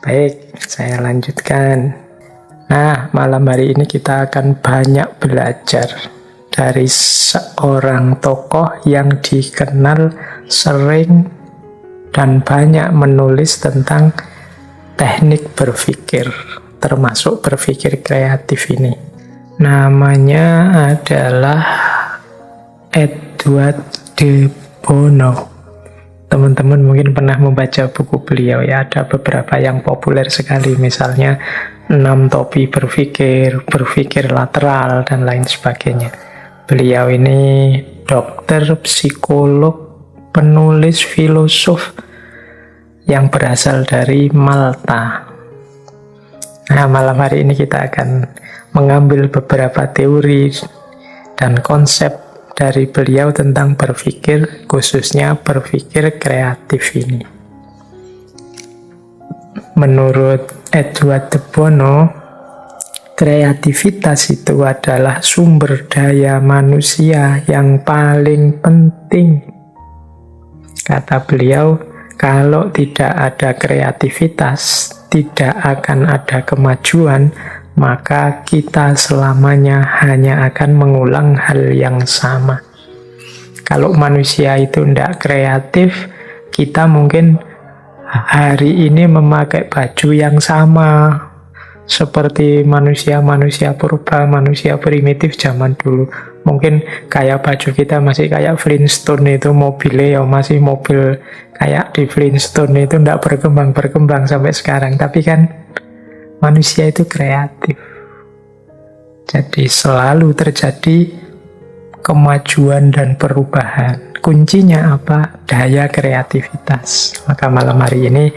Baik, saya lanjutkan. Nah, malam hari ini kita akan banyak belajar dari seorang tokoh yang dikenal sering dan banyak menulis tentang teknik berpikir, termasuk berpikir kreatif ini. Namanya adalah Edward de Bono. Teman-teman mungkin pernah membaca buku beliau ya, ada beberapa yang populer sekali, misalnya 6 topi berpikir, berpikir lateral, dan lain sebagainya. Beliau ini dokter, psikolog, penulis, filosof yang berasal dari Malta. Nah, malam hari ini kita akan mengambil beberapa teori dan konsep dari beliau tentang berpikir, khususnya berpikir kreatif ini. Menurut Edward de Bono, kreativitas itu adalah sumber daya manusia yang paling penting. Kata beliau, kalau tidak ada kreativitas, tidak akan ada kemajuan, maka kita selamanya hanya akan mengulang hal yang sama. Kalau manusia itu tidak kreatif, kita mungkin hari ini memakai baju yang sama seperti manusia-manusia purba, manusia primitif zaman dulu. Mungkin kayak baju kita masih kayak Flintstone, itu mobilnya ya masih mobil kayak di Flintstone, itu tidak berkembang sampai sekarang. Tapi kan manusia itu kreatif. Jadi selalu terjadi kemajuan dan perubahan. Kuncinya apa? Daya kreativitas. Maka malam hari ini,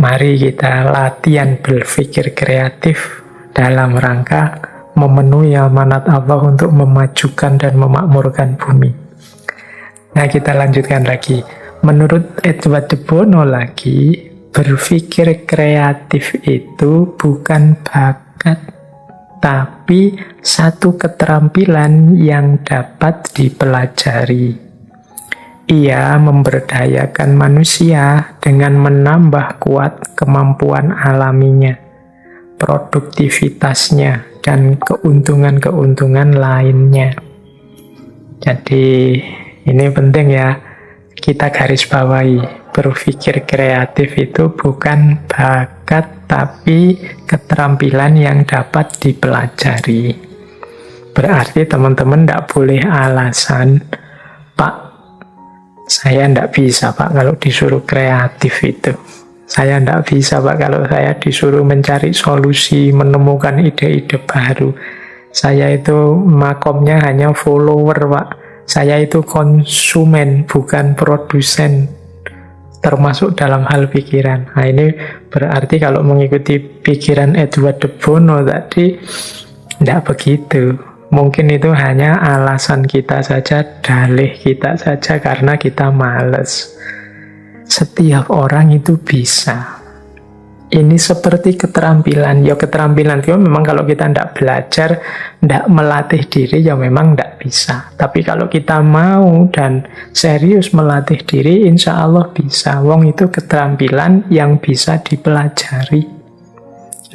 mari kita latihan berpikir kreatif dalam rangka memenuhi amanat Allah untuk memajukan dan memakmurkan bumi. Nah, kita lanjutkan lagi. Menurut Edward de Bono lagi, berpikir kreatif itu bukan bakat, tapi satu keterampilan yang dapat dipelajari. Ia memberdayakan manusia dengan menambah kuat kemampuan alaminya, produktivitasnya, dan keuntungan-keuntungan lainnya. Jadi ini penting ya, kita garis bawahi. Berpikir kreatif itu bukan bakat, tapi keterampilan yang dapat dipelajari. Berarti teman-teman tidak boleh alasan, Pak, saya tidak bisa Pak kalau disuruh kreatif itu. Saya tidak bisa Pak kalau saya disuruh mencari solusi, menemukan ide-ide baru. Saya itu makomnya hanya follower Pak. Saya itu konsumen, bukan produsen. Termasuk dalam hal pikiran. Nah, ini berarti kalau mengikuti pikiran Edward de Bono tadi, tidak begitu. Mungkin itu hanya alasan kita saja, dalih kita saja karena kita malas. Setiap orang itu bisa. Ini seperti keterampilan. Ya keterampilan itu memang kalau kita tidak belajar, tidak melatih diri, ya memang tidak bisa. Tapi kalau kita mau dan serius melatih diri, insya Allah bisa. Wong itu keterampilan yang bisa dipelajari.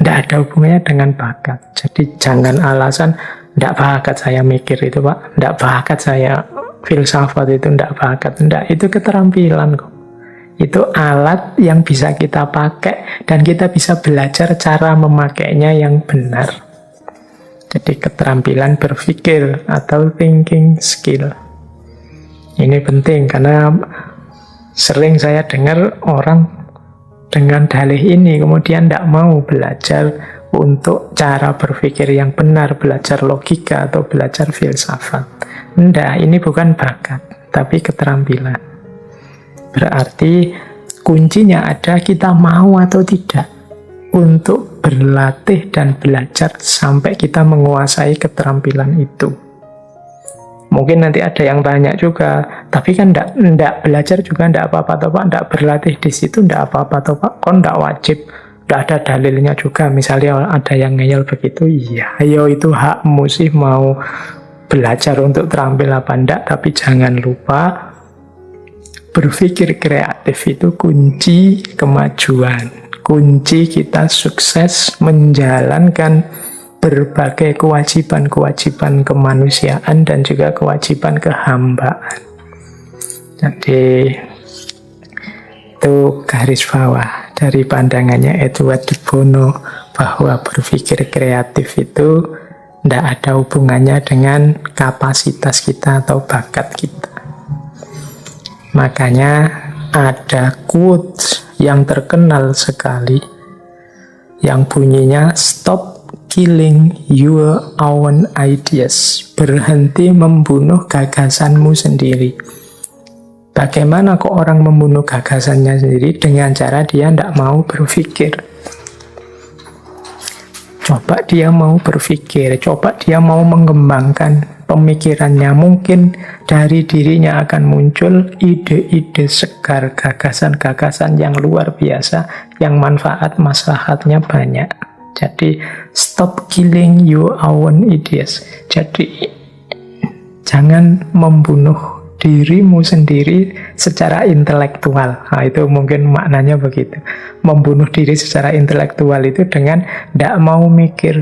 Tidak ada hubungannya dengan bakat. Jadi jangan alasan, tidak bakat saya mikir itu Pak. Tidak bakat saya filsafat itu, tidak bakat. Tidak, itu keterampilan kok. Itu alat yang bisa kita pakai dan kita bisa belajar cara memakainya yang benar. Jadi keterampilan berpikir atau thinking skill. Ini penting karena sering saya dengar orang dengan dalih ini kemudian tidak mau belajar untuk cara berpikir yang benar, belajar logika atau belajar filsafat. Tidak, ini bukan bakat, tapi keterampilan. Berarti kuncinya ada kita mau atau tidak untuk berlatih dan belajar sampai kita menguasai keterampilan itu. Mungkin nanti ada yang tanya juga, tapi kan enggak belajar juga enggak apa-apa toh Pak, enggak berlatih di situ enggak apa-apa toh Pak, kok enggak wajib, enggak ada dalilnya juga. Misalnya ada yang ngeyel begitu, iya, ayo itu hakmu sih mau belajar untuk terampil apa enggak, tapi jangan lupa berpikir kreatif itu kunci kemajuan, kunci kita sukses menjalankan berbagai kewajiban-kewajiban kemanusiaan dan juga kewajiban kehambaan. Jadi itu garis bawah dari pandangannya Edward de Bono, bahwa berpikir kreatif itu tidak ada hubungannya dengan kapasitas kita atau bakat kita. Makanya ada quotes yang terkenal sekali yang bunyinya "Stop killing your own ideas." Berhenti membunuh gagasanmu sendiri. Bagaimana kok orang membunuh gagasannya sendiri? Dengan cara dia tidak mau berpikir. Coba dia mau berpikir, coba dia mau mengembangkan pemikirannya. Mungkin dari dirinya akan muncul ide-ide segar, gagasan-gagasan yang luar biasa, yang manfaat maslahatnya banyak. Jadi, stop killing your own ideas. Jadi, jangan membunuh dirimu sendiri secara intelektual. Nah, itu mungkin maknanya begitu. Membunuh diri secara intelektual itu dengan tidak mau mikir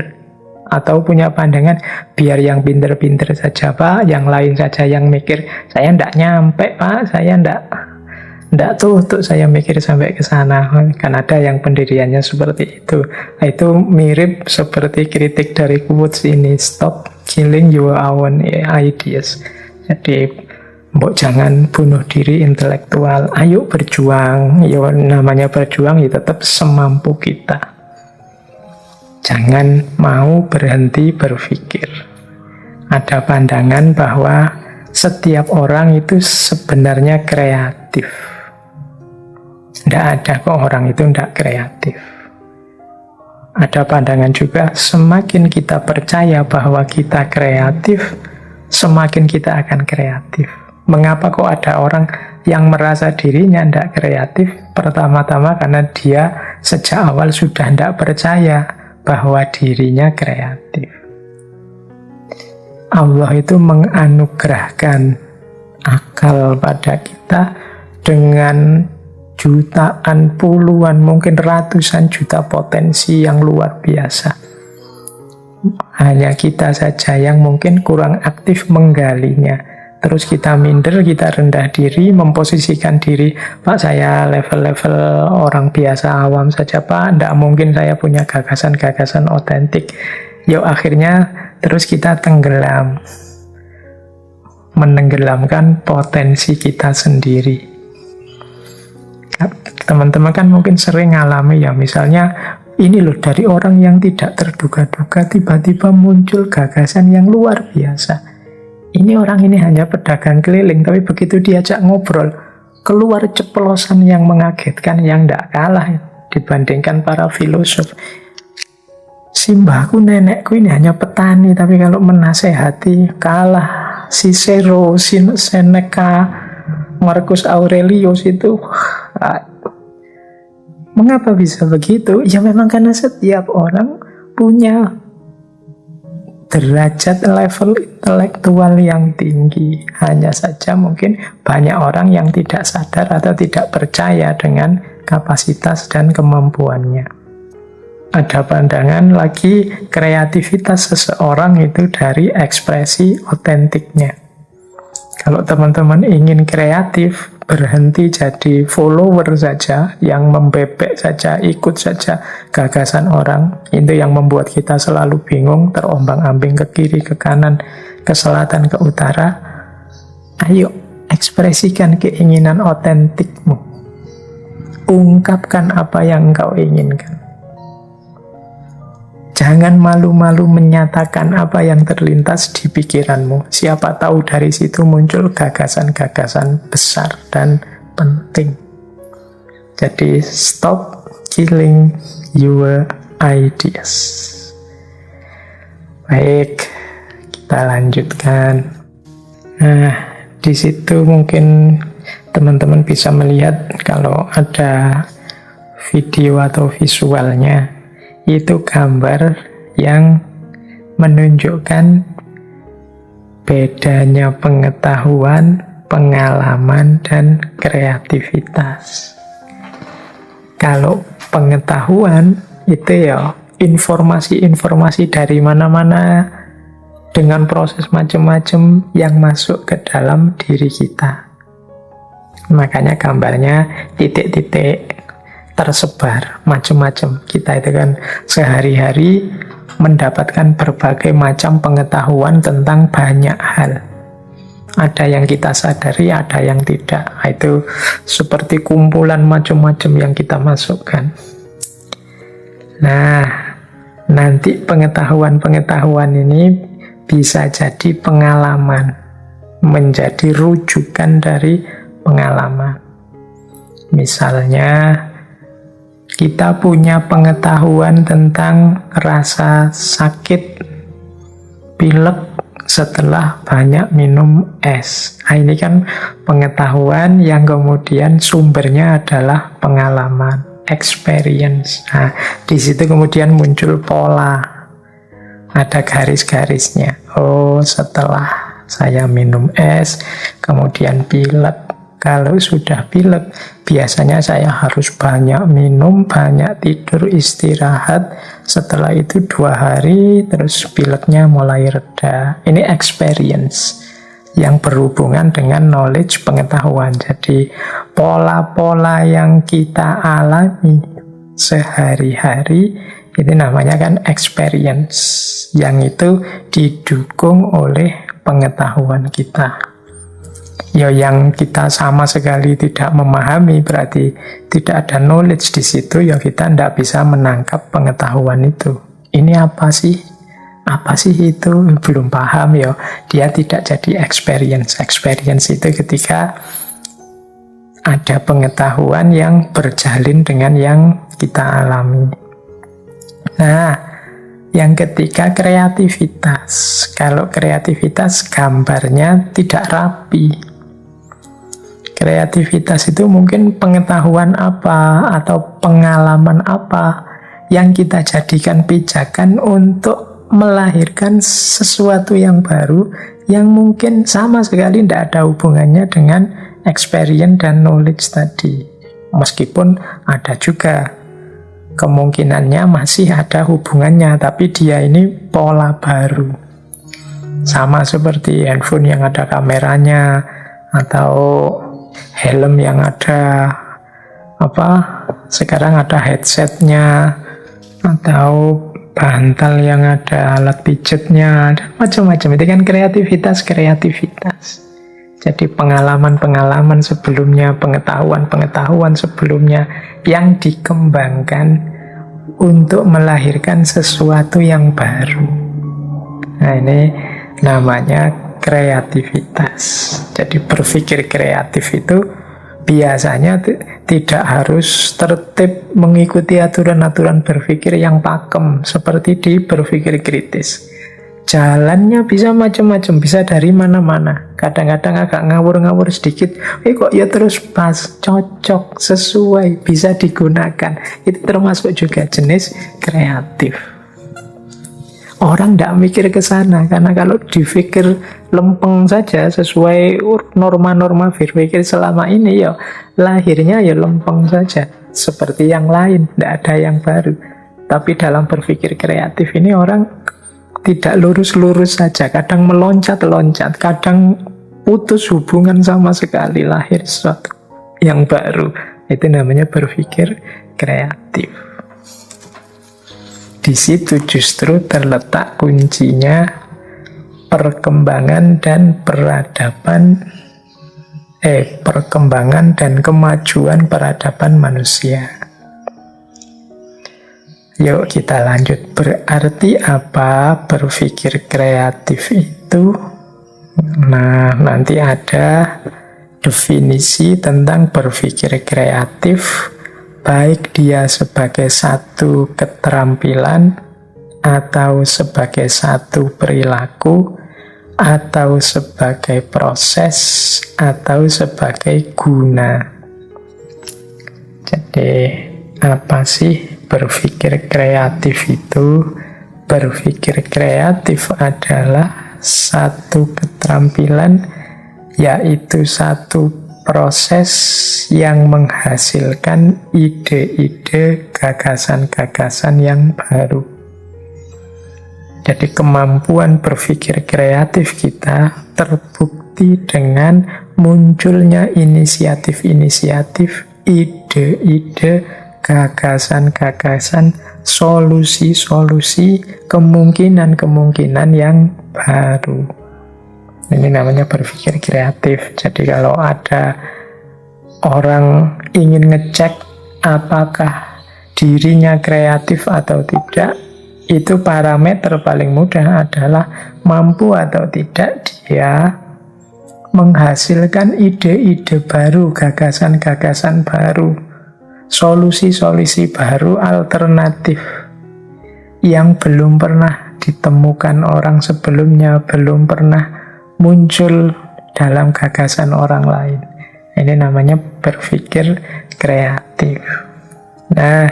atau punya pandangan, biar yang pinter-pinter saja Pak, yang lain saja yang mikir. Saya tidak nyampe Pak, saya tidak tuh untuk saya mikir sampai ke sana. Kan ada yang pendiriannya seperti itu. Nah, itu mirip seperti kritik dari quotes ini, "Stop killing your own ideas." Jadi mbok jangan bunuh diri intelektual. Ayo berjuang. Ya namanya berjuang ya tetap semampu kita. Jangan mau berhenti berpikir. Ada pandangan bahwa setiap orang itu sebenarnya kreatif. Tidak ada kok orang itu tidak kreatif. Ada pandangan juga semakin kita percaya bahwa kita kreatif, semakin kita akan kreatif. Mengapa kok ada orang yang merasa dirinya tidak kreatif? Pertama-tama karena dia sejak awal sudah tidak percaya bahwa dirinya kreatif. Allah itu menganugerahkan akal pada kita dengan jutaan, puluhan, mungkin ratusan juta potensi yang luar biasa. Hanya kita saja yang mungkin kurang aktif menggalinya. Terus kita minder, kita rendah diri, memposisikan diri, Pak saya level-level orang biasa awam saja Pak, tidak mungkin saya punya gagasan-gagasan otentik. Yuk akhirnya terus kita tenggelam, menenggelamkan potensi kita sendiri. Teman-teman kan mungkin sering ngalami ya, misalnya ini loh dari orang yang tidak terduga-duga tiba-tiba muncul gagasan yang luar biasa. Ini orang ini hanya pedagang keliling, tapi begitu diajak ngobrol, keluar ceplosan yang mengagetkan, yang tidak kalah dibandingkan para filosof. Simbahku, nenekku ini hanya petani, tapi kalau menasehati kalah Cicero, Seneca, Marcus Aurelius itu. Mengapa bisa begitu? Ya memang karena setiap orang punya derajat level intelektual yang tinggi. Hanya saja mungkin banyak orang yang tidak sadar atau tidak percaya dengan kapasitas dan kemampuannya. Ada pandangan lagi, kreativitas seseorang itu dari ekspresi otentiknya. Kalau teman-teman ingin kreatif, berhenti jadi follower saja, yang membebek saja, ikut saja gagasan orang, itu yang membuat kita selalu bingung, terombang-ambing ke kiri, ke kanan, ke selatan, ke utara. Ayo, ekspresikan keinginan otentikmu. Ungkapkan apa yang engkau inginkan. Jangan malu-malu menyatakan apa yang terlintas di pikiranmu. Siapa tahu dari situ muncul gagasan-gagasan besar dan penting. Jadi stop killing your ideas. Baik, kita lanjutkan. Nah, di situ mungkin teman-teman bisa melihat kalau ada video atau visualnya. Itu gambar yang menunjukkan bedanya pengetahuan, pengalaman, dan kreativitas. Kalau Pengetahuan itu ya informasi-informasi dari mana-mana dengan proses macam-macam yang masuk ke dalam diri kita. Makanya gambarnya titik-titik tersebar macam-macam. Kita itu kan sehari-hari mendapatkan berbagai macam pengetahuan tentang banyak hal. Ada yang kita sadari, ada yang tidak. Itu seperti kumpulan macam-macam yang kita masukkan. Nah, nanti pengetahuan-pengetahuan ini bisa jadi pengalaman, menjadi rujukan dari pengalaman. Misalnya, kita punya pengetahuan tentang rasa sakit pilek setelah banyak minum es. Nah, ini kan pengetahuan yang kemudian sumbernya adalah pengalaman, experience. Nah, di situ kemudian muncul pola. Ada garis-garisnya. Oh, setelah saya minum es, kemudian pilek. Kalau sudah pilek, biasanya saya harus banyak minum, banyak tidur, istirahat. Setelah itu 2 hari, terus pileknya mulai reda. Ini experience yang berhubungan dengan knowledge, pengetahuan. Jadi pola-pola yang kita alami sehari-hari, itu namanya kan experience. Yang itu didukung oleh pengetahuan kita. Ya, yang kita sama sekali tidak memahami berarti tidak ada knowledge di situ, ya kita tidak bisa menangkap pengetahuan itu. Ini apa sih? Apa sih itu? Belum paham ya. Dia tidak jadi experience. Experience itu ketika ada pengetahuan yang berjalin dengan yang kita alami. Nah, yang ketiga kreativitas. Kalau kreativitas gambarnya tidak rapi. Kreativitas itu mungkin pengetahuan apa atau pengalaman apa yang kita jadikan pijakan untuk melahirkan sesuatu yang baru yang mungkin sama sekali tidak ada hubungannya dengan experience dan knowledge tadi. Meskipun ada juga kemungkinannya masih ada hubungannya, tapi dia ini pola baru. Sama seperti handphone yang ada kameranya atau helm yang ada sekarang ada headsetnya, atau bantal yang ada alat pijetnya, dan macam-macam. Itu kan kreativitas. Jadi pengalaman-pengalaman sebelumnya, pengetahuan-pengetahuan sebelumnya yang dikembangkan untuk melahirkan sesuatu yang baru. Nah, ini namanya kreativitas. Jadi berpikir kreatif itu biasanya tidak harus tertib mengikuti aturan-aturan berpikir yang pakem seperti di berpikir kritis. Jalannya bisa macam-macam, bisa dari mana-mana. Kadang-kadang agak ngawur-ngawur sedikit, kok ya terus pas, cocok, sesuai, bisa digunakan. Itu termasuk juga jenis kreatif. Orang tidak mikir ke sana, karena kalau dipikir lempeng saja sesuai norma-norma berpikir selama ini, ya lahirnya ya lempeng saja, seperti yang lain, tidak ada yang baru. Tapi dalam berpikir kreatif ini orang tidak lurus-lurus saja, kadang meloncat-loncat, kadang putus hubungan sama sekali, lahir sesuatu yang baru. Itu namanya berpikir kreatif. Di situ justru terletak kuncinya perkembangan dan kemajuan peradaban manusia. Yuk kita lanjut. Berarti apa berpikir kreatif itu? Nah, nanti ada definisi tentang berpikir kreatif, baik dia sebagai satu keterampilan, atau sebagai satu perilaku, atau sebagai proses, atau sebagai guna. Jadi, apa sih berpikir kreatif itu? Berpikir kreatif adalah satu keterampilan, yaitu satu proses yang menghasilkan ide-ide, gagasan-gagasan yang baru. Jadi kemampuan berpikir kreatif kita terbukti dengan munculnya inisiatif-inisiatif, ide-ide, gagasan-gagasan, solusi-solusi, kemungkinan-kemungkinan yang baru. Ini namanya berpikir kreatif. Jadi kalau ada orang ingin ngecek apakah dirinya kreatif atau tidak, itu parameter paling mudah adalah mampu atau tidak dia menghasilkan ide-ide baru, gagasan-gagasan baru, solusi-solusi baru, alternatif yang belum pernah ditemukan orang sebelumnya, belum pernah muncul dalam gagasan orang lain. Ini namanya berpikir kreatif. Nah,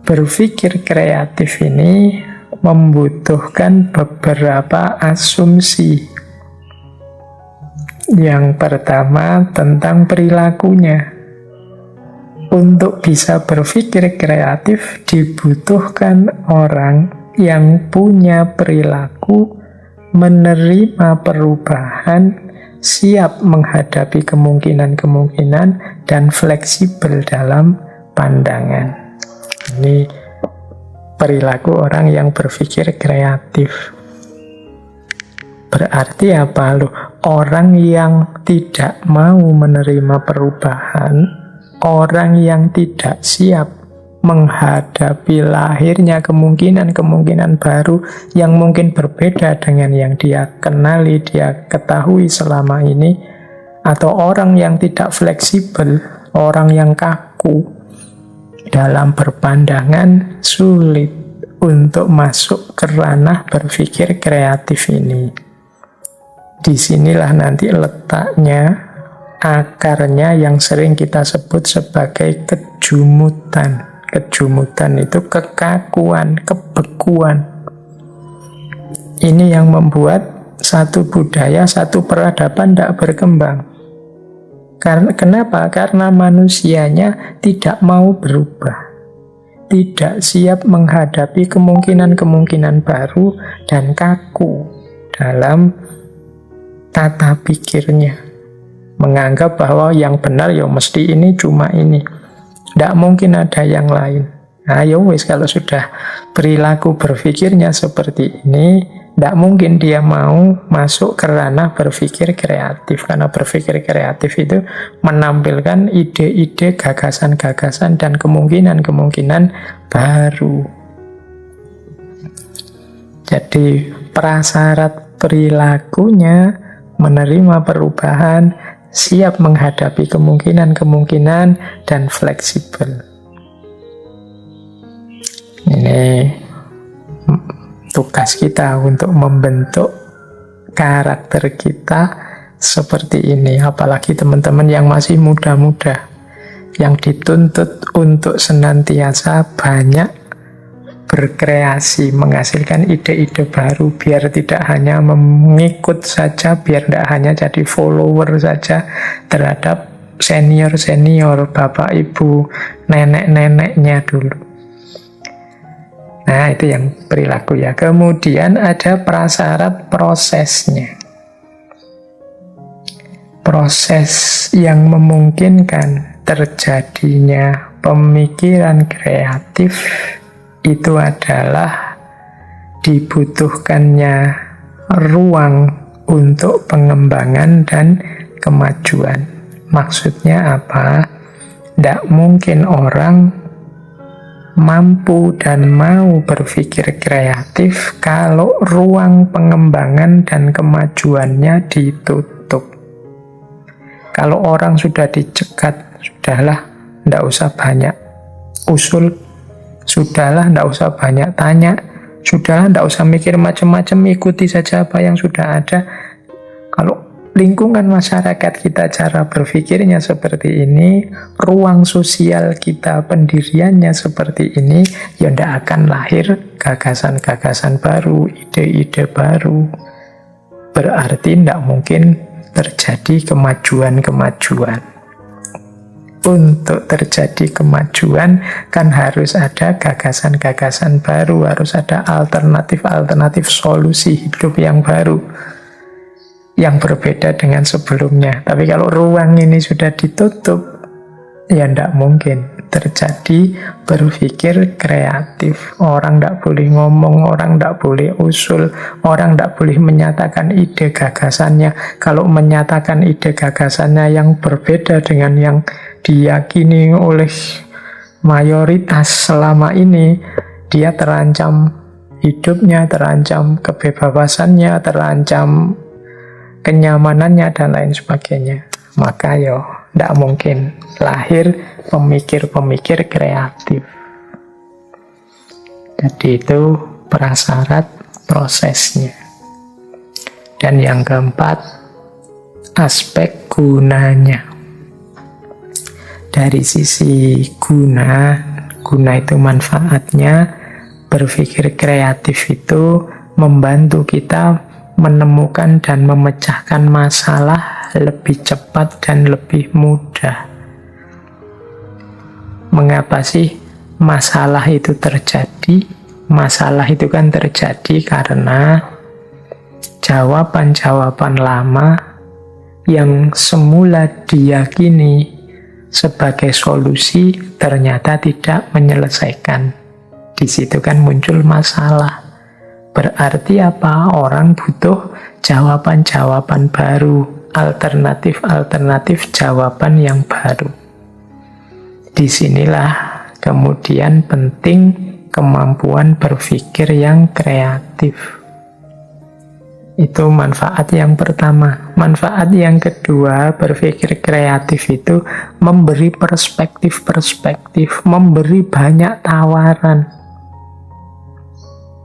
berpikir kreatif ini membutuhkan beberapa asumsi. Yang pertama tentang perilakunya. Untuk bisa berpikir kreatif dibutuhkan orang yang punya perilaku menerima perubahan, siap menghadapi kemungkinan-kemungkinan, dan fleksibel dalam pandangan. Ini perilaku orang yang berpikir kreatif. Berarti apa loh? Orang yang tidak mau menerima perubahan, orang yang tidak siap menghadapi lahirnya kemungkinan-kemungkinan baru yang mungkin berbeda dengan yang dia kenali, dia ketahui selama ini, atau orang yang tidak fleksibel, orang yang kaku dalam berpandangan, sulit untuk masuk ke ranah berpikir kreatif ini. Disinilah nanti letaknya, akarnya yang sering kita sebut sebagai kejumutan. Kejumutan itu kekakuan, kebekuan. Ini yang membuat satu budaya, satu peradaban tidak berkembang. Kenapa? Karena manusianya tidak mau berubah, tidak siap menghadapi kemungkinan-kemungkinan baru, dan kaku dalam tata pikirnya. Menganggap bahwa yang benar ya mesti ini, cuma ini. Tidak mungkin ada yang lain. Nah, ya wis, kalau sudah perilaku berpikirnya seperti ini, tidak mungkin dia mau masuk ke ranah berpikir kreatif. Karena berpikir kreatif itu menampilkan ide-ide, gagasan-gagasan, dan kemungkinan-kemungkinan baru. Jadi prasyarat perilakunya menerima perubahan, siap menghadapi kemungkinan-kemungkinan, dan fleksibel. Ini tugas kita untuk membentuk karakter kita seperti ini. Apalagi teman-teman yang masih muda-muda, yang dituntut untuk senantiasa banyak berkreasi, menghasilkan ide-ide baru, biar tidak hanya mengikut saja, biar tidak hanya jadi follower saja terhadap senior-senior, bapak ibu, nenek-neneknya dulu. Nah, itu yang perilaku ya. Kemudian ada prasyarat prosesnya. Proses yang memungkinkan terjadinya pemikiran kreatif itu adalah dibutuhkannya ruang untuk pengembangan dan kemajuan. Maksudnya apa? Tidak mungkin orang mampu dan mau berpikir kreatif kalau ruang pengembangan dan kemajuannya ditutup. Kalau orang sudah dicegat, sudahlah, tidak usah banyak usul, sudahlah, tidak usah banyak tanya, sudahlah, tidak usah mikir macam-macam, ikuti saja apa yang sudah ada. Kalau lingkungan masyarakat kita cara berpikirnya seperti ini, ruang sosial kita pendiriannya seperti ini, ya tidak akan lahir gagasan-gagasan baru, ide-ide baru. Berarti tidak mungkin terjadi kemajuan-kemajuan. Untuk terjadi kemajuan kan harus ada gagasan-gagasan baru, harus ada alternatif-alternatif solusi hidup yang baru, yang berbeda dengan sebelumnya. Tapi kalau ruang ini sudah ditutup, ya tidak mungkin terjadi berpikir kreatif. Orang tidak boleh ngomong, orang tidak boleh usul, orang tidak boleh menyatakan ide gagasannya. Kalau menyatakan ide gagasannya yang berbeda dengan yang diyakini oleh mayoritas selama ini, dia terancam hidupnya, terancam kebebasannya, terancam kenyamanannya, dan lain sebagainya. Maka tidak mungkin lahir pemikir-pemikir kreatif. Jadi itu prasyarat prosesnya. Dan yang keempat, aspek gunanya. Dari sisi guna itu manfaatnya, berpikir kreatif itu membantu kita menemukan dan memecahkan masalah lebih cepat dan lebih mudah. Mengapa sih masalah itu terjadi? Masalah itu kan terjadi karena jawaban-jawaban lama yang semula diyakini sebagai solusi ternyata tidak menyelesaikan. Di situ kan muncul masalah. Berarti apa? Orang butuh jawaban-jawaban baru, alternatif-alternatif jawaban yang baru. Disinilah kemudian penting kemampuan berpikir yang kreatif. Itu manfaat yang pertama. Manfaat yang kedua, berpikir kreatif itu memberi perspektif-perspektif, memberi banyak tawaran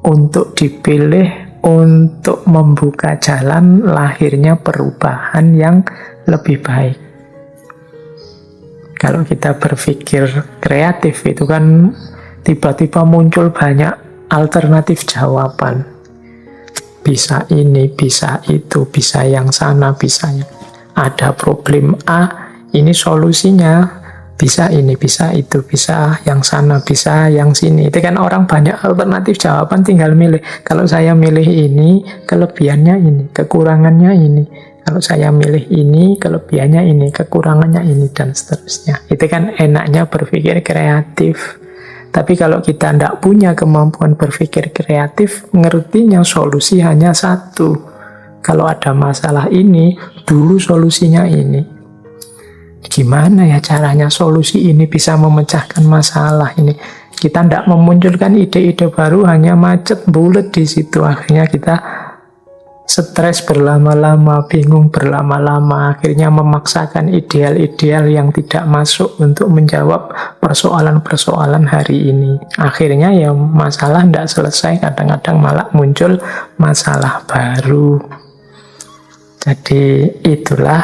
untuk dipilih, untuk membuka jalan lahirnya perubahan yang lebih baik. Kalau kita berpikir kreatif itu kan tiba-tiba muncul banyak alternatif jawaban. Bisa ini, bisa itu, bisa yang sana, bisa yang... Ada problem A, ini solusinya. Bisa ini, bisa itu, bisa yang sana, bisa yang sini. Itu kan orang banyak alternatif jawaban, tinggal milih. Kalau saya milih ini, kelebihannya ini, kekurangannya ini. Kalau saya milih ini, kelebihannya ini, kekurangannya ini, dan seterusnya. Itu kan enaknya berpikir kreatif. Tapi kalau kita tidak punya kemampuan berpikir kreatif, ngertinya solusi hanya satu. Kalau ada masalah ini, dulu solusinya ini. Gimana ya caranya solusi ini bisa memecahkan masalah ini? Kita tidak memunculkan ide-ide baru, hanya macet bulet di situ. Akhirnya kita stres berlama-lama, bingung berlama-lama, akhirnya memaksakan ideal-ideal yang tidak masuk untuk menjawab persoalan-persoalan hari ini. Akhirnya ya masalah tidak selesai, kadang-kadang malah muncul masalah baru. Jadi itulah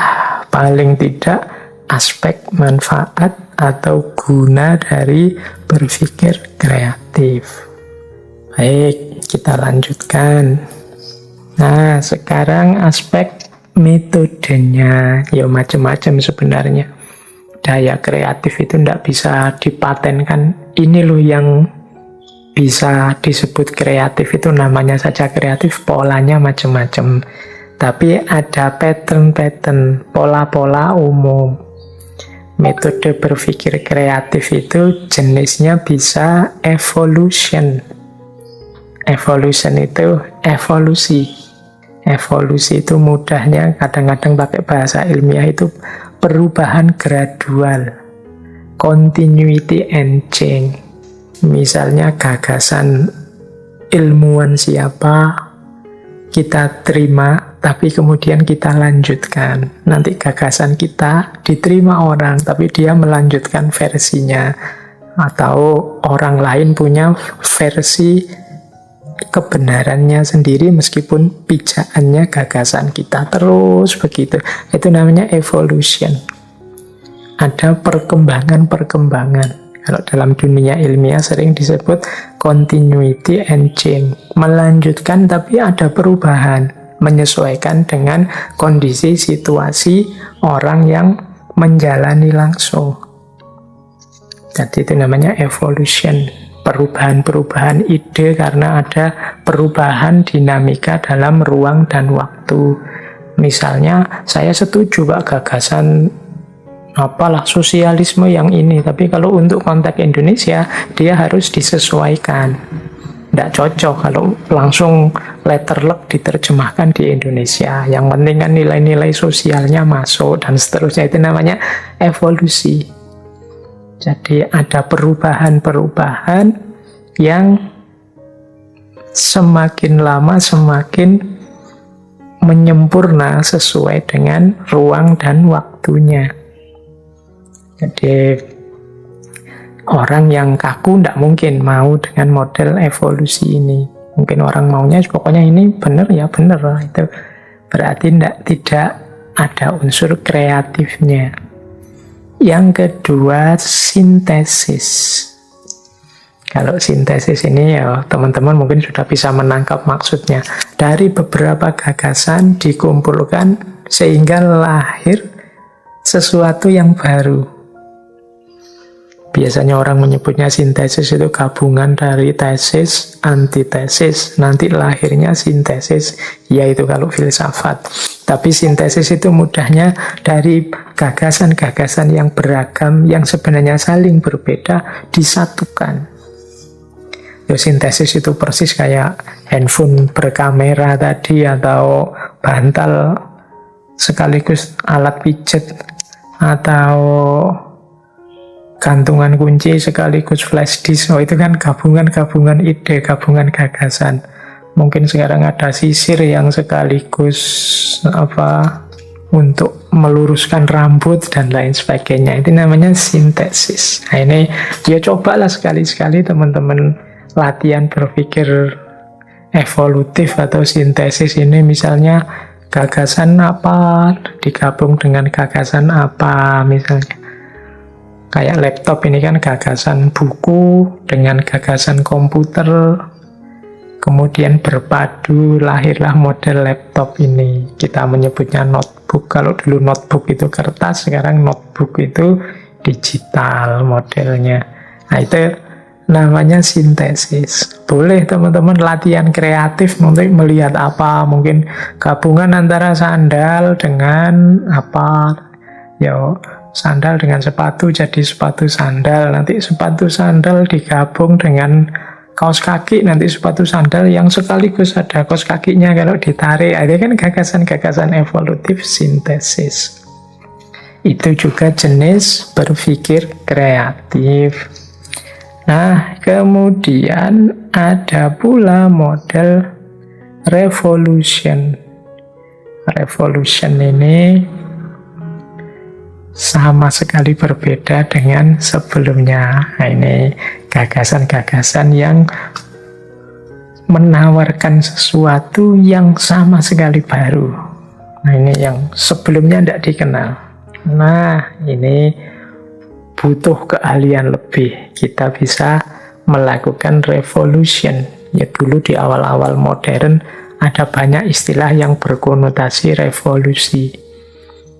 paling tidak aspek manfaat atau guna dari berpikir kreatif. Baik, kita lanjutkan. Nah, sekarang aspek metodenya, ya macam-macam sebenarnya. Daya kreatif itu tidak bisa dipatenkan. Ini loh yang bisa disebut kreatif, itu namanya saja kreatif, polanya macam-macam. Tapi ada pattern-pattern, pola-pola umum. Metode berpikir kreatif itu jenisnya bisa evolution. Evolution itu evolusi. Evolusi itu mudahnya kadang-kadang pakai bahasa ilmiah itu perubahan gradual, continuity and change. Misalnya gagasan ilmuwan siapa, kita terima, tapi kemudian kita lanjutkan. Nanti gagasan kita diterima orang, tapi dia melanjutkan versinya. Atau orang lain punya versi kebenarannya sendiri meskipun pijakannya gagasan kita, terus begitu. Itu namanya evolution. Ada perkembangan-perkembangan. Kalau dalam dunia ilmiah sering disebut continuity and change. Melanjutkan tapi ada perubahan. menyesuaikan dengan kondisi situasi orang yang menjalani langsung. Jadi itu namanya evolution, perubahan-perubahan ide karena ada perubahan dinamika dalam ruang dan waktu. Misalnya saya setuju Pak gagasan sosialisme yang ini, tapi kalau untuk konteks Indonesia dia harus disesuaikan. Tidak cocok kalau langsung letterlek diterjemahkan di Indonesia. Yang penting kan nilai-nilai sosialnya masuk dan seterusnya. Itu namanya evolusi. Jadi ada perubahan-perubahan yang semakin lama semakin menyempurna sesuai dengan ruang dan waktunya. Jadi orang yang kaku tidak mungkin mau dengan model evolusi ini. Mungkin orang maunya pokoknya ini benar ya benar. Itu berarti tidak ada unsur kreatifnya. Yang kedua, sintesis. Kalau sintesis ini ya teman-teman mungkin sudah bisa menangkap maksudnya. Dari beberapa gagasan dikumpulkan sehingga lahir sesuatu yang baru. Biasanya orang menyebutnya sintesis itu gabungan dari tesis, antitesis, nanti lahirnya sintesis, yaitu kalau filsafat. Tapi sintesis itu mudahnya dari gagasan-gagasan yang beragam, yang sebenarnya saling berbeda, disatukan. Ya, sintesis itu persis kayak handphone berkamera tadi, atau bantal sekaligus alat pijet, atau gantungan kunci sekaligus flash disk. Oh, itu kan gabungan-gabungan ide, gabungan gagasan. Mungkin sekarang ada sisir yang sekaligus untuk meluruskan rambut dan lain sebagainya. Itu namanya sintesis. Nah, ini ya cobalah sekali-sekali teman-teman latihan berpikir evolutif atau sintesis ini. Misalnya gagasan apa digabung dengan gagasan apa, misalnya kayak laptop ini kan gagasan buku dengan gagasan komputer, kemudian berpadu lahirlah model laptop ini. Kita menyebutnya notebook. Kalau dulu notebook itu kertas, sekarang notebook itu digital modelnya. Nah, itu namanya sintesis. Boleh teman-teman latihan kreatif untuk melihat apa, mungkin gabungan antara sandal dengan sandal dengan sepatu jadi sepatu sandal, nanti sepatu sandal digabung dengan kaos kaki, nanti sepatu sandal yang sekaligus ada kaos kakinya kalau ditarik. Itu kan gagasan-gagasan evolutif sintesis. Itu juga jenis berpikir kreatif. Nah, kemudian ada pula model revolution. Revolution ini sama sekali berbeda dengan sebelumnya. Nah, ini gagasan-gagasan yang menawarkan sesuatu yang sama sekali baru. Nah, ini yang sebelumnya tidak dikenal. Nah, ini butuh keahlian lebih. Kita bisa melakukan revolution. Ya, dulu di awal-awal modern ada banyak istilah yang berkonotasi revolusi.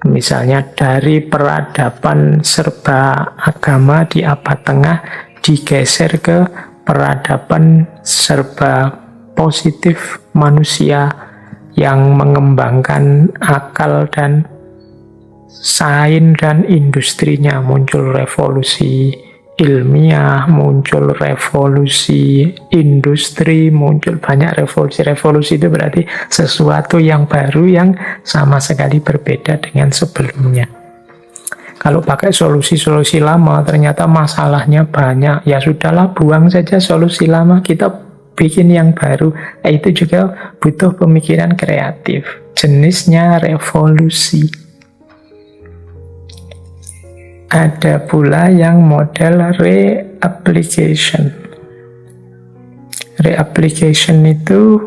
Misalnya dari peradaban serba agama di abad tengah digeser ke peradaban serba positif manusia yang mengembangkan akal dan sains dan industrinya. Muncul revolusi ilmiah, muncul revolusi industri, muncul banyak revolusi. Revolusi itu berarti sesuatu yang baru yang sama sekali berbeda dengan sebelumnya. Kalau pakai solusi-solusi lama ternyata masalahnya banyak, ya sudahlah, buang saja solusi lama, kita bikin yang baru. Itu juga butuh pemikiran kreatif, jenisnya revolusi. Ada pula yang model reapplication. Reapplication itu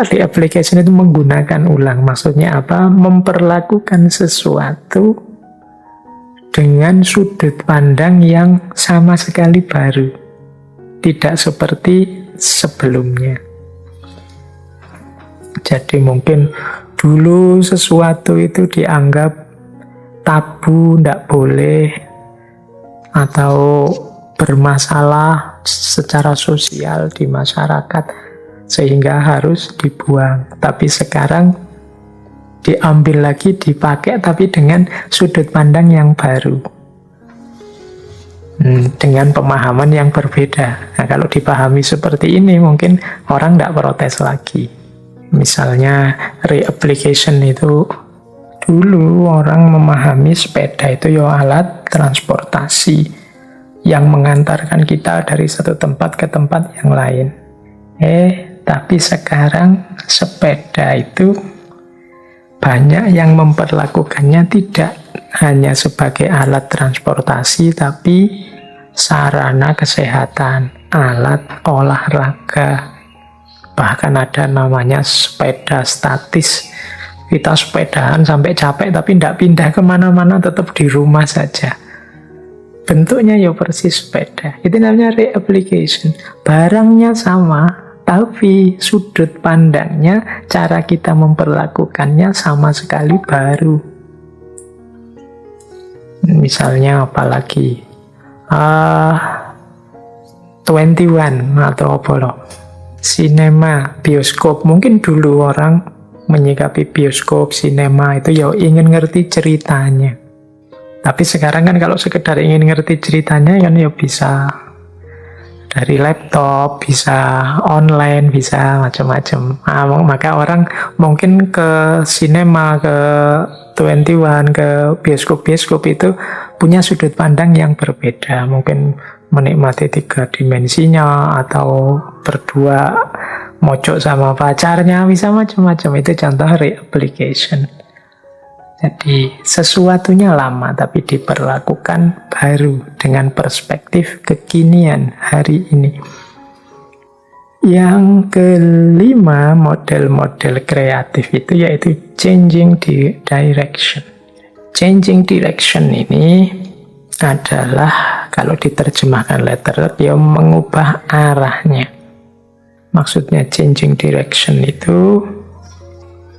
reapplication itu menggunakan ulang. Maksudnya apa? Memperlakukan sesuatu dengan sudut pandang yang sama sekali baru. Tidak seperti sebelumnya. Jadi mungkin dulu sesuatu itu dianggap tabu, tidak boleh, atau bermasalah secara sosial di masyarakat, sehingga harus dibuang. Tapi sekarang diambil lagi, dipakai, tapi dengan sudut pandang yang baru, dengan pemahaman yang berbeda. Nah, kalau dipahami seperti ini, mungkin orang tidak protes lagi. Misalnya reapplication itu, dulu orang memahami sepeda itu ya alat transportasi yang mengantarkan kita dari satu tempat ke tempat yang lain. Tapi sekarang sepeda itu banyak yang memperlakukannya tidak hanya sebagai alat transportasi, tapi sarana kesehatan, alat olahraga. Bahkan ada namanya sepeda statis. Kita sepedahan sampai capek tapi tidak pindah kemana-mana, tetap di rumah saja. Bentuknya ya persis sepeda. Itu namanya reapplication. Barangnya sama, tapi sudut pandangnya, cara kita memperlakukannya sama sekali baru. Misalnya apalagi 21 atau apa loh, sinema, bioskop. Mungkin dulu orang menyikapi bioskop, sinema itu ya ingin ngerti ceritanya. Tapi sekarang kan kalau sekedar ingin ngerti ceritanya kan ya bisa dari laptop, bisa online, bisa macam-macam. Maka orang mungkin ke sinema, ke 21, ke bioskop-bioskop itu punya sudut pandang yang berbeda. Mungkin menikmati 3 dimensinya, atau berdua mojok sama pacarnya, bisa macam-macam. Itu contoh reapplication. Jadi sesuatunya lama tapi diperlakukan baru dengan perspektif kekinian hari ini. Yang kelima, model-model kreatif itu yaitu changing direction. Changing direction ini adalah, kalau diterjemahkan letter, dia mengubah arahnya. Maksudnya changing direction itu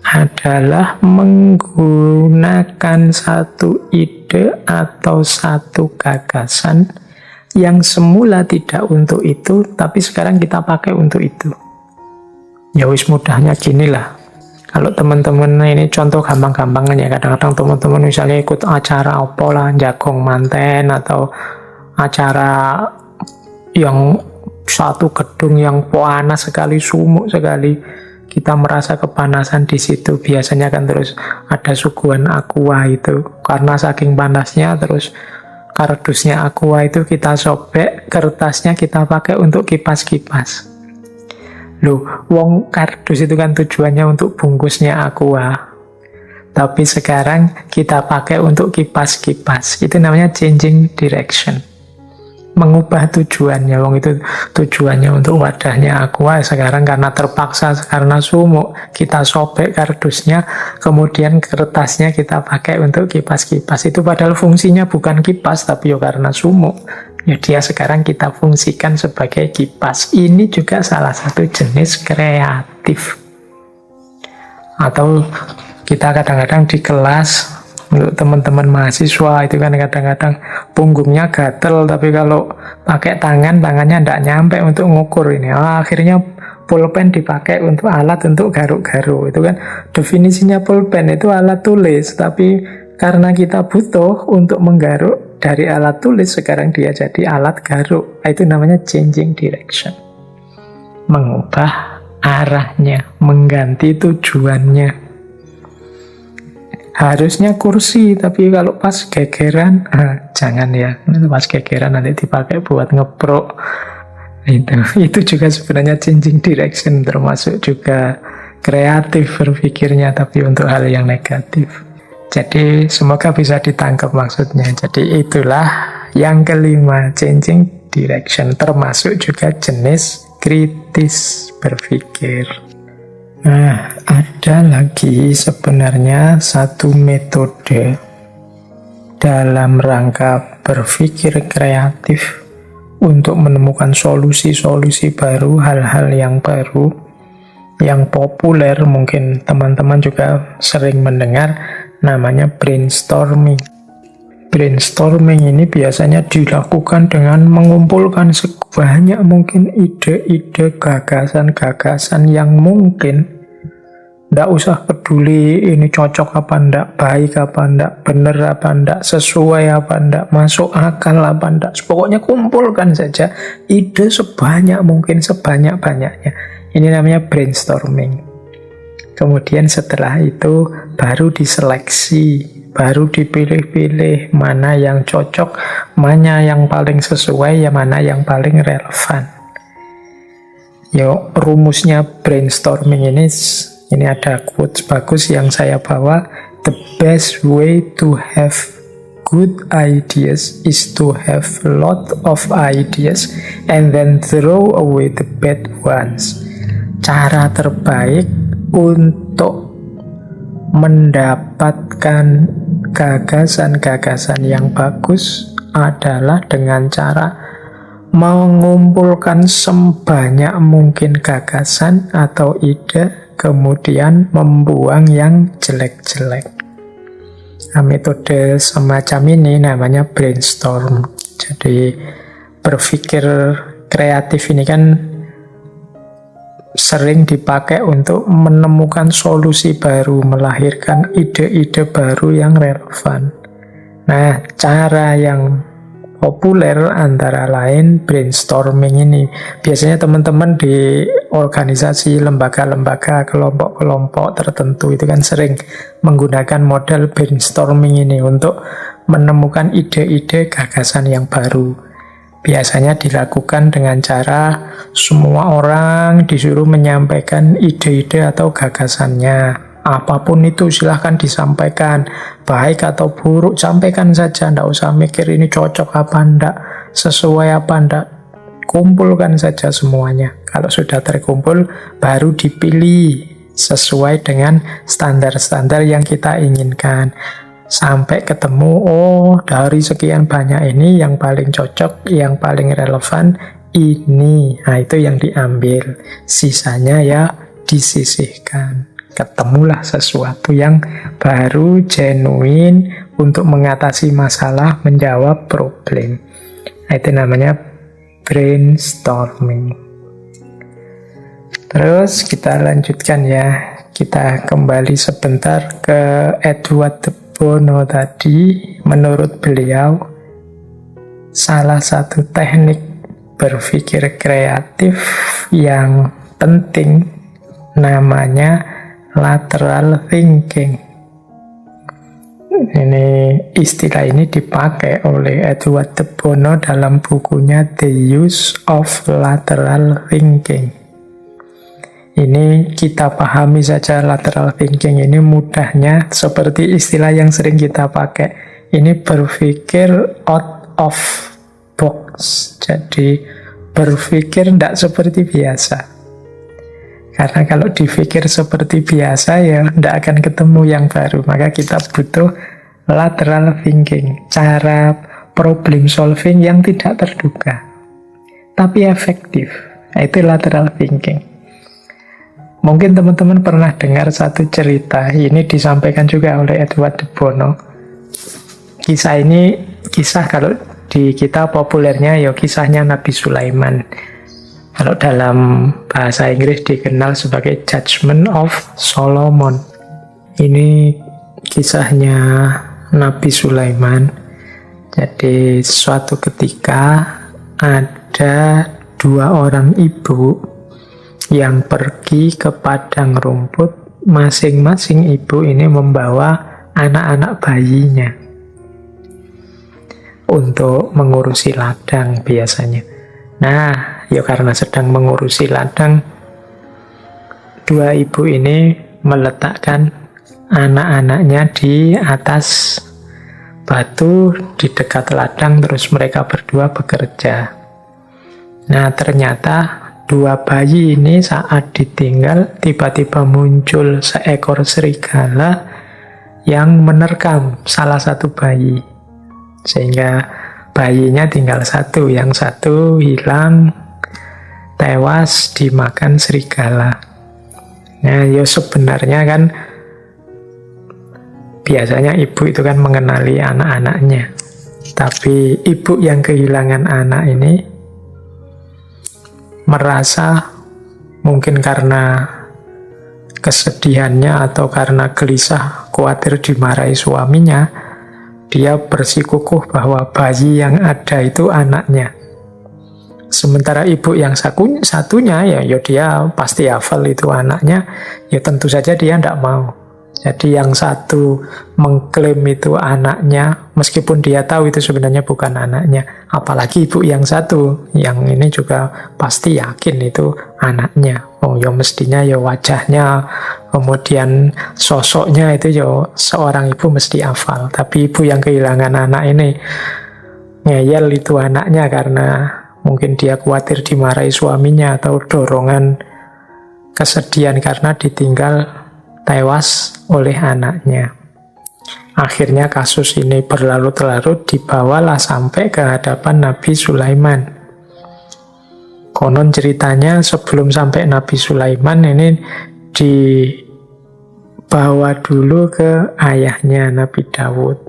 adalah menggunakan satu ide atau satu gagasan yang semula tidak untuk itu, tapi sekarang kita pakai untuk itu. Ya wis, mudahnya gini lah. Kalau teman-teman ini contoh gampang-gampangan ya, kadang-kadang teman-teman misalnya ikut acara apa lah, jagong manten, atau acara yang satu gedung yang panas sekali, sumuk sekali, kita merasa kepanasan di situ. Biasanya kan terus ada suguhan aqua itu, karena saking panasnya terus kardusnya aqua itu kita sobek, kertasnya kita pakai untuk kipas-kipas. Loh, wong kardus itu kan tujuannya untuk bungkusnya aqua, tapi sekarang kita pakai untuk kipas-kipas. Itu namanya changing direction, mengubah tujuannya. Wong itu tujuannya untuk wadahnya aqua, sekarang karena terpaksa, karena sumuk, kita sobek kardusnya, kemudian kertasnya kita pakai untuk kipas-kipas. Itu padahal fungsinya bukan kipas, tapi ya karena sumuk, ya dia sekarang kita fungsikan sebagai kipas. Ini juga salah satu jenis kreatif. Atau kita kadang-kadang di kelas, untuk teman-teman mahasiswa itu kan kadang-kadang punggungnya gatel, tapi kalau pakai tangannya tidak nyampe untuk ngukur ini. Akhirnya pulpen dipakai untuk alat untuk garuk-garuk. Itu kan definisinya pulpen itu alat tulis, tapi karena kita butuh untuk menggaruk dari alat tulis, sekarang dia jadi alat garuk. Itu namanya changing direction, mengubah arahnya, mengganti tujuannya. Harusnya kursi, tapi kalau pas gegeran, jangan ya. Pas gegeran nanti dipakai buat ngeprok. Itu juga sebenarnya changing direction, termasuk juga kreatif berpikirnya, tapi untuk hal yang negatif. Jadi semoga bisa ditangkap maksudnya. Jadi itulah yang kelima, changing direction, termasuk juga jenis kritis berpikir. Nah, ada lagi sebenarnya satu metode dalam rangka berpikir kreatif untuk menemukan solusi-solusi baru, hal-hal yang baru, yang populer. Mungkin teman-teman juga sering mendengar namanya brainstorming. Brainstorming ini biasanya dilakukan dengan mengumpulkan sebanyak mungkin ide-ide, gagasan-gagasan yang mungkin. Nggak usah peduli ini cocok apa ndak, baik apa ndak, bener apa ndak, sesuai apa ndak, masuk akal apa ndak. Pokoknya kumpulkan saja ide sebanyak mungkin, sebanyak-banyaknya. Ini namanya brainstorming. Kemudian setelah itu baru diseleksi, baru dipilih-pilih mana yang cocok, mana yang paling sesuai, ya mana yang paling relevan. Yo, rumusnya brainstorming ini ada quotes bagus yang saya bawa. The best way to have good ideas is to have a lot of ideas and then throw away the bad ones. Cara terbaik untuk mendapatkan gagasan-gagasan yang bagus adalah dengan cara mengumpulkan sebanyak mungkin gagasan atau ide, kemudian membuang yang jelek-jelek. Nah, metode semacam ini namanya brainstorm. Jadi berpikir kreatif ini kan sering dipakai untuk menemukan solusi baru, melahirkan ide-ide baru yang relevan. Nah, cara yang populer antara lain brainstorming ini. Biasanya teman-teman di organisasi, lembaga-lembaga, kelompok-kelompok tertentu itu kan sering menggunakan model brainstorming ini untuk menemukan ide-ide gagasan yang baru. Biasanya dilakukan dengan cara semua orang disuruh menyampaikan ide-ide atau gagasannya. Apapun itu silahkan disampaikan, baik atau buruk, sampaikan saja, ndak usah mikir ini cocok apa ndak, sesuai apa ndak, kumpulkan saja semuanya. Kalau sudah terkumpul, baru dipilih sesuai dengan standar-standar yang kita inginkan. Sampai ketemu, oh dari sekian banyak ini yang paling cocok, yang paling relevan ini. Nah itu yang diambil, sisanya ya disisihkan. Ketemulah sesuatu yang baru, genuine, untuk mengatasi masalah, menjawab problem. Nah, itu namanya brainstorming. Terus kita lanjutkan ya. Kita kembali sebentar ke Edward de Bono tadi. Menurut beliau, salah satu teknik berpikir kreatif yang penting namanya lateral thinking. Ini istilah ini dipakai oleh Edward de Bono dalam bukunya The Use of Lateral Thinking. Ini kita pahami saja lateral thinking ini mudahnya seperti istilah yang sering kita pakai. Ini berpikir out of box. Jadi berpikir tidak seperti biasa. Karena kalau dipikir seperti biasa ya tidak akan ketemu yang baru. Maka kita butuh lateral thinking. Cara problem solving yang tidak terduga. Tapi efektif. Itu lateral thinking. Mungkin teman-teman pernah dengar satu cerita, ini disampaikan juga oleh Edward de Bono. Kisah ini, kalau di kita populernya ya kisahnya Nabi Sulaiman. Kalau dalam bahasa Inggris dikenal sebagai Judgment of Solomon. Ini kisahnya Nabi Sulaiman. Jadi suatu ketika ada dua orang ibu yang pergi ke padang rumput. Masing-masing ibu ini membawa anak-anak bayinya untuk mengurusi ladang biasanya. Nah, ya karena sedang mengurusi ladang, dua ibu ini meletakkan anak-anaknya di atas batu di dekat ladang, terus mereka berdua bekerja. Nah, ternyata dua bayi ini saat ditinggal, tiba-tiba muncul seekor serigala yang menerkam salah satu bayi. Sehingga bayinya tinggal satu, yang satu hilang, tewas dimakan serigala. Nah, ya sebenarnya kan biasanya ibu itu kan mengenali anak-anaknya. Tapi ibu yang kehilangan anak ini merasa mungkin karena kesedihannya atau karena gelisah, khawatir dimarahi suaminya, dia bersikukuh bahwa bayi yang ada itu anaknya. Sementara ibu yang satunya ya dia pasti hafal itu anaknya, ya tentu saja dia tidak mau. Jadi yang satu mengklaim itu anaknya, meskipun dia tahu itu sebenarnya bukan anaknya. Apalagi ibu yang satu, yang ini juga pasti yakin itu anaknya. Oh ya mestinya ya wajahnya, kemudian sosoknya itu ya seorang ibu mesti hafal. Tapi ibu yang kehilangan anak ini ngeyel itu anaknya karena mungkin dia khawatir dimarahi suaminya atau dorongan kesedihan karena ditinggal tewas oleh anaknya. Akhirnya kasus ini berlarut-larut, dibawalah sampai ke hadapan Nabi Sulaiman. Konon ceritanya sebelum sampai Nabi Sulaiman ini dibawa dulu ke ayahnya Nabi Daud.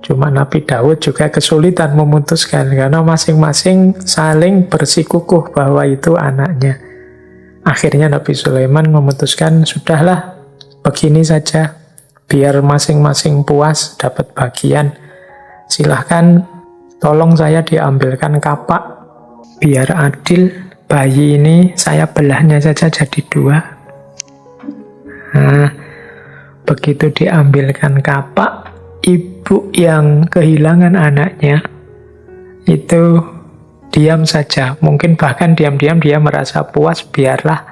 Cuma Nabi Daud juga kesulitan memutuskan karena masing-masing saling bersikukuh bahwa itu anaknya. Akhirnya Nabi Sulaiman memutuskan, sudahlah, begini saja, biar masing-masing puas dapat bagian. Silahkan, tolong saya diambilkan kapak, biar adil, bayi ini saya belahnya saja jadi 2. Nah, begitu diambilkan kapak, ibu yang kehilangan anaknya itu diam saja, mungkin bahkan diam-diam dia merasa puas, biarlah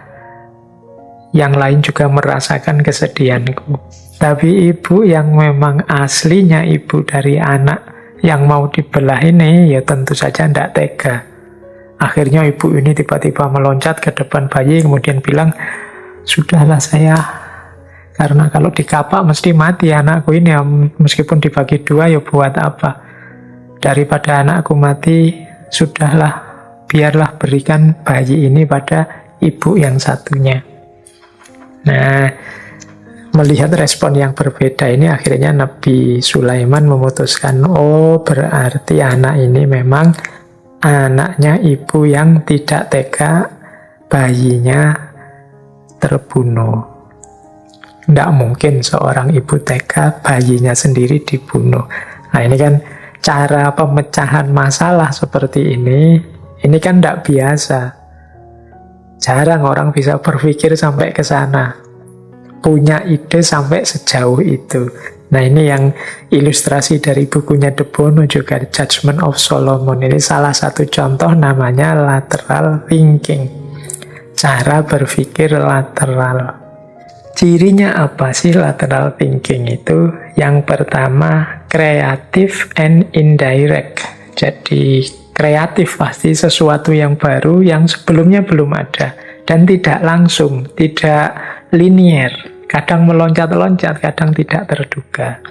yang lain juga merasakan kesedihanku. Tapi ibu yang memang aslinya ibu dari anak yang mau dibelah ini, ya tentu saja tidak tega. Akhirnya ibu ini tiba-tiba meloncat ke depan bayi, kemudian bilang, sudahlah saya, karena kalau dikapak mesti mati anakku ini, ya, meskipun dibagi 2 ya buat apa. Daripada anakku mati, sudahlah, biarlah berikan bayi ini pada ibu yang satunya. Nah, melihat respon yang berbeda ini, akhirnya Nabi Sulaiman memutuskan, oh berarti anak ini memang anaknya ibu yang tidak tega bayinya terbunuh. Tidak mungkin seorang ibu tega bayinya sendiri dibunuh. Nah ini kan cara pemecahan masalah seperti ini kan tidak biasa. Jarang orang bisa berpikir sampai ke sana, punya ide sampai sejauh itu. Nah ini yang ilustrasi dari bukunya De Bono juga, Judgment of Solomon. Ini salah satu contoh, namanya lateral thinking, cara berpikir lateral. Cirinya apa sih lateral thinking itu? Yang pertama, kreatif and indirect. Jadi kreatif pasti sesuatu yang baru yang sebelumnya belum ada, dan tidak langsung, tidak linier, kadang meloncat-loncat, kadang tidak terduga.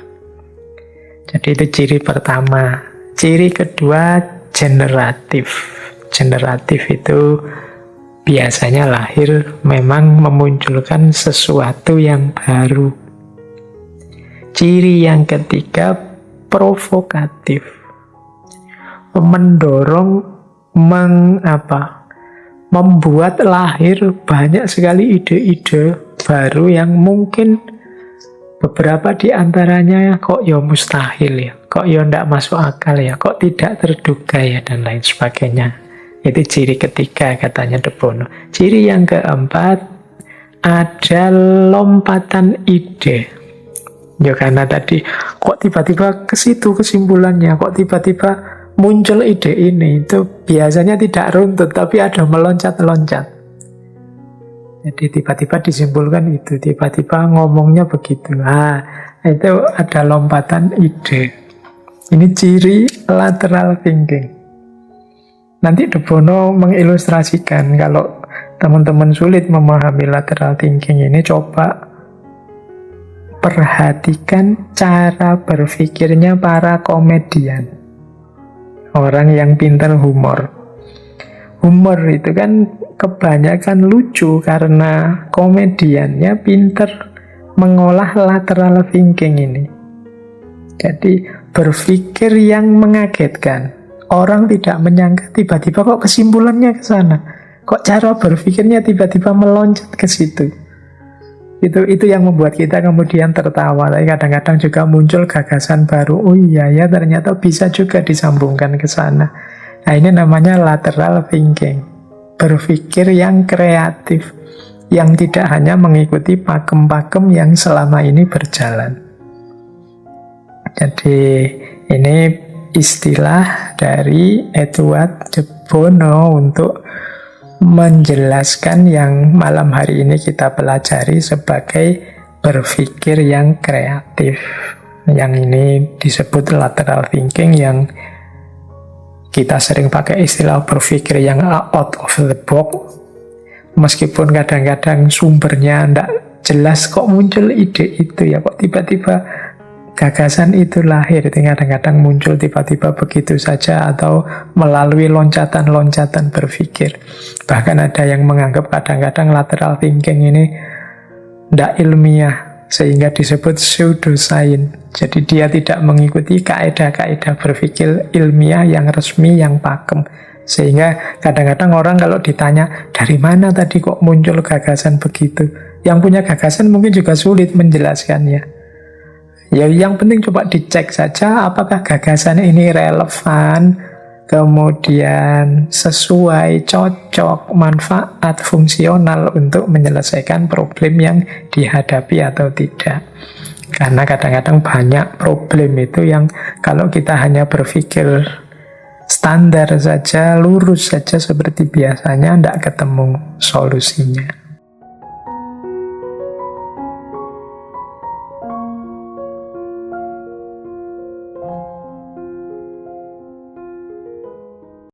Jadi itu ciri pertama. Ciri kedua, generatif. Generatif itu biasanya lahir memang memunculkan sesuatu yang baru. Ciri yang ketiga, provokatif. Mendorong, membuat lahir banyak sekali ide-ide baru yang mungkin beberapa di antaranya kok ya mustahil ya, kok ya tidak masuk akal ya, kok tidak terduga ya, dan lain sebagainya. Itu ciri ketiga katanya De Bono. Ciri yang keempat, ada lompatan ide. Ya karena tadi kok tiba-tiba ke situ kesimpulannya, kok tiba-tiba muncul ide ini, itu biasanya tidak runtut tapi ada meloncat-loncat. Jadi tiba-tiba disimpulkan itu, tiba-tiba ngomongnya begitu. Itu ada lompatan ide. Ini ciri lateral thinking. Nanti De Bono mengilustrasikan, kalau teman-teman sulit memahami lateral thinking ini, coba perhatikan cara berpikirnya para komedian. orang yang pintar humor. Humor itu kan kebanyakan lucu karena komediannya pintar mengolah lateral thinking ini. Jadi berpikir yang mengagetkan. Orang tidak menyangka tiba-tiba kok kesimpulannya ke sana. Kok cara berpikirnya tiba-tiba meloncat ke situ. Itu yang membuat kita kemudian tertawa. Tapi kadang-kadang juga muncul gagasan baru. Oh iya ya, ternyata bisa juga disambungkan ke sana. Nah, ini namanya lateral thinking. Berpikir yang kreatif, yang tidak hanya mengikuti pakem-pakem yang selama ini berjalan. Jadi ini istilah dari Edward de Bono untuk menjelaskan yang malam hari ini kita pelajari sebagai berpikir yang kreatif. Yang ini disebut lateral thinking, yang kita sering pakai istilah berpikir yang out of the box. Meskipun kadang-kadang sumbernya tidak jelas, kok muncul ide itu ya, kok tiba-tiba gagasan itu lahir. Kadang-kadang muncul tiba-tiba begitu saja atau melalui loncatan-loncatan berpikir. Bahkan ada yang menganggap kadang-kadang lateral thinking ini tidak ilmiah, sehingga disebut pseudoscience. Jadi dia tidak mengikuti kaedah-kaedah berpikir ilmiah yang resmi, yang pakem. Sehingga kadang-kadang orang kalau ditanya, dari mana tadi kok muncul gagasan begitu? Yang punya gagasan mungkin juga sulit menjelaskannya. Ya, yang penting coba dicek saja apakah gagasan ini relevan, kemudian sesuai, cocok, manfaat, fungsional untuk menyelesaikan problem yang dihadapi atau tidak. Karena kadang-kadang banyak problem itu yang kalau kita hanya berpikir standar saja, lurus saja seperti biasanya, tidak ketemu solusinya.